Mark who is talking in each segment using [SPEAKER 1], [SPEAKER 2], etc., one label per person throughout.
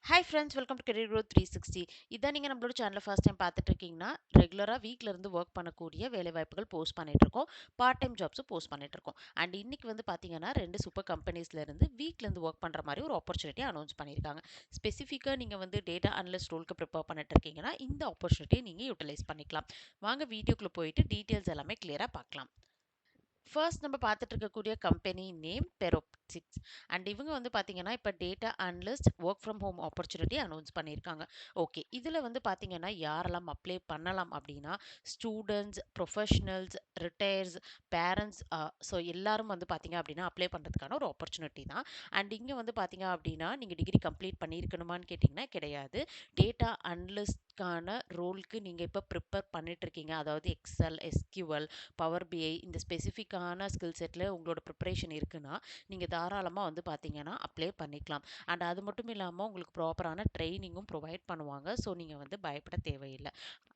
[SPEAKER 1] Hi friends, welcome to career growth 360. இதான் நீங்கள் நம்மளோட சேனலை ஃபர்ஸ்ட் டைம் பார்த்துட்டு இருக்கீங்கன்னா, ரெகுலராக வீட்டில் இருந்து ஒர்க் பண்ணக்கூடிய வேலைவாய்ப்புகள் போஸ்ட் பண்ணிட்டு இருக்கோம். பார்ட் டைம் ஜாப்ஸும் போஸ்ட் பண்ணிட்டு இருக்கோம். அண்ட் இன்னைக்கு வந்து பார்த்தீங்கன்னா, 2 சூப்பர் கம்பெனிஸ்ல இருந்து வீட்ல இருந்து ஒர்க் பண்ணுற மாதிரி ஒரு ஆப்பர்ச்சுனிட்டி அனௌன்ஸ் பண்ணியிருக்காங்க. ஸ்பெசிஃபிக்காக நீங்கள் வந்து டேட்டா அனலிஸ்ட் ரோலுக்கு ப்ரிப்பேர் பண்ணிட்டு இருக்கீங்கன்னா, இந்த ஆப்பர்ச்சுனிட்டியை நீங்கள் யூட்டிலைஸ் பண்ணிக்கலாம். வாங்க வீடியோக்குள்ளே போயிட்டு டீட்டெயில்ஸ் எல்லாமே கிளியராக பார்க்கலாம். ஃபர்ஸ்ட் நம்ம பார்த்துட்டு இருக்கக்கூடிய கம்பெனி நேம் பெரோப்டிக்ஸ். அண்ட் இவங்க வந்து பார்த்தீங்கன்னா இப்போ data analyst work from home opportunity announce பண்ணியிருக்காங்க. ஓகே, இதில் வந்து பார்த்தீங்கன்னா யாரெல்லாம் அப்ளை பண்ணலாம் அப்படின்னா, students, professionals, retires, parents, so எல்லாரும் வந்து பார்த்தீங்க அப்படின்னா அப்ளை பண்ணுறதுக்கான ஒரு ஆப்பர்ச்சுனிட்டி தான். அண்ட் இங்கே வந்து பார்த்தீங்க அப்படின்னா நீங்கள் டிகிரி கம்ப்ளீட் பண்ணியிருக்கணுமான்னு கேட்டிங்கன்னா கிடையாது. டேட்டா அனலிஸ்ட்கான ரோலுக்கு நீங்கள் இப்போ ப்ரிப்பேர் பண்ணிட்டு இருக்கீங்க, அதாவது எக்ஸல், எஸ்கியூஎல், பவர் பிஐ, இந்த ஸ்பெசிஃபிக்கான ஸ்கில் செட்டில் உங்களோட ப்ரிப்பரேஷன் இருக்குன்னா நீங்கள் தாராளமாக வந்து பார்த்தீங்கன்னா அப்ளை பண்ணிக்கலாம். அண்ட் அது மட்டும் இல்லாமல் உங்களுக்கு ப்ராப்பரான ட்ரைனிங்கும் ப்ரொவைட் பண்ணுவாங்க. ஸோ நீங்கள் வந்து பயப்பட தேவையில்லை.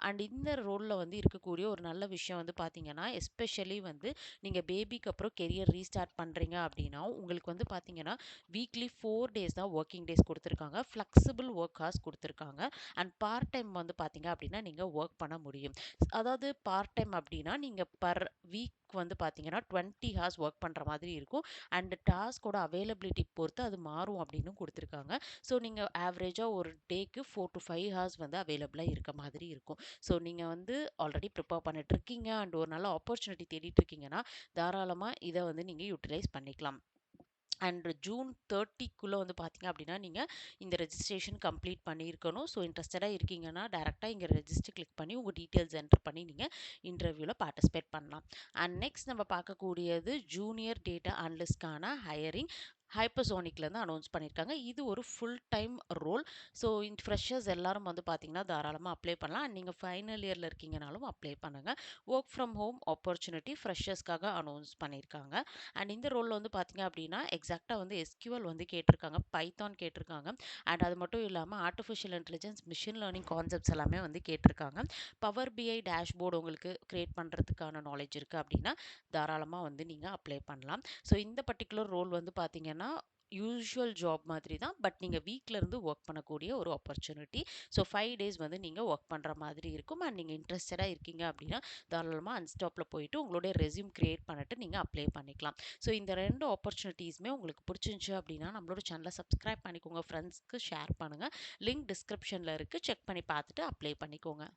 [SPEAKER 1] அண்ட் இந்த ரோலில் வந்து இருக்கக்கூடிய ஒரு நல்ல விஷயம் வந்து பார்த்தீங்கன்னா, எஸ்பெஷலி வந்து நீங்கள் பேபிக்கு அப்புறம் கெரியர் ரீஸ்டார்ட் பண்ணுறீங்க அப்படின்னா உங்களுக்கு வந்து பார்த்தீங்கன்னா வீக்லி 4 டேஸ் தான் ஒர்க்கிங் டேஸ் கொடுத்துருக்காங்க. ஃப்ளெக்சிபிள் ஒர்க் ஹார்ஸ் கொடுத்துருக்காங்க. அண்ட் பார்ட் டைம் வந்து பார்த்தீங்க அப்படின்னா நீங்கள் ஒர்க் பண்ண முடியும். அதாவது பார்ட் டைம் அப்படின்னா நீங்கள் பர் வீக் வந்து பார்த்தீங்கன்னா 20 ஹார்ஸ் ஒர்க் பண்ணுற மாதிரி இருக்கும். அண்ட் டாஸ்கோட அவைலபிலிட்டி பொறுத்து அது மாறும் அப்படின்னு கொடுத்துருக்காங்க. ஸோ நீங்கள் ஆவரேஜாக ஒரு டேக்கு 4 to 5 ஹார்ஸ் வந்து அவைலபிளாக இருக்க மாதிரி இருக்கும். ஸோ நீங்கள் வந்து ஆல்ரெடி ப்ரிப்பேர் பண்ணிட்டு இருக்கீங்க அண்ட் ஒரு நல்ல ஆப்பர்ச்சுனிட்டி தேடிட்டு இருக்கீங்கன்னா தாராளமாக இதை வந்து நீங்கள் யூட்டிலைஸ் பண்ணிக்கலாம். அண்ட் ஜூன் 30க்குள்ளே வந்து பார்த்தீங்க அப்படின்னா நீங்கள் இந்த ரெஜிஸ்ட்ரேஷன் கம்ப்ளீட் பண்ணியிருக்கணும். ஸோ இன்ட்ரெஸ்டடாக இருக்கீங்கன்னா டேரெக்டாக இங்கே ரெஜிஸ்டர் கிளிக் பண்ணி உங்கள் டீட்டெயில்ஸ் என்டர் பண்ணி நீங்கள் இன்டர்வியூவில் பார்ட்டிசிபேட் பண்ணலாம். அண்ட் நெக்ஸ்ட் நம்ம பார்க்கக்கூடியது ஜூனியர் டேட்டா அனலிஸ்ட்கான ஹையரிங் ஹைப்பர்சோனிக்லேருந்து அனௌன்ஸ் பண்ணியிருக்காங்க. இது ஒரு ஃபுல் டைம் ரோல். ஸோ இந்த ஃப்ரெஷர்ஸ் எல்லாரும் வந்து பார்த்தீங்கன்னா தாராளமாக அப்ளை பண்ணலாம். அண்ட் நீங்கள் ஃபைனல் இயரில் இருக்கீங்கனாலும் அப்ளை பண்ணுங்கள். ஒர்க் ஃப்ரம் ஹோம் ஆப்பர்ச்சுனிட்டி ஃப்ரெஷர்ஸ்க்காக அனௌன்ஸ் பண்ணியிருக்காங்க. அண்ட் இந்த ரோலில் வந்து பார்த்தீங்க அப்படின்னா எக்ஸாக்டாக வந்து எஸ்கியூஎல் வந்து கேட்டிருக்காங்க, பைத்தான் கேட்டிருக்காங்க. அண்ட் அது மட்டும் இல்லாமல் artificial intelligence, machine learning concepts எல்லாமே வந்து கேட்டிருக்காங்க. பவர் பிஐ டேஷ்போர்டு உங்களுக்கு கிரியேட் பண்ணுறதுக்கான நாலேஜ் இருக்குது அப்படின்னா தாராளமாக வந்து நீங்கள் அப்ளை பண்ணலாம். ஸோ இந்த பர்டிகுலர் ரோல் வந்து பார்த்தீங்கன்னா யூஷுவல் ஜாப் மாதிரி தான், பட் நீங்கள் வீட்டில் இருந்து ஒர்க் பண்ணக்கூடிய ஒரு ஆப்பர்ச்சுனிட்டி. ஸோ 5 டேஸ் வந்து நீங்கள் ஒர்க் பண்ணுற மாதிரி இருக்கும். அண்ட் நீங்கள் இன்ட்ரெஸ்டடாக இருக்கீங்க அப்படின்னா தாராளமாக அன்ஸ்டாப்பில் போயிட்டு உங்களுடைய ரெஸ்யூம் கிரியேட் பண்ணிட்டு நீங்கள் அப்ளை பண்ணிக்கலாம். ஸோ இந்த 2 ஆப்பர்ச்சுனிட்டிஸுமே உங்களுக்கு பிடிச்சிருந்துச்சு அப்படின்னா நம்மளோட சேனலை சப்ஸ்கிரைப் பண்ணிக்கோங்க, ஃப்ரெண்ட்ஸ்க்கு ஷேர் பண்ணுங்கள். லிங்க் டிஸ்கிரிப்ஷனில் இருக்குது, செக் பண்ணி பார்த்துட்டு அப்ளை பண்ணிக்கோங்க.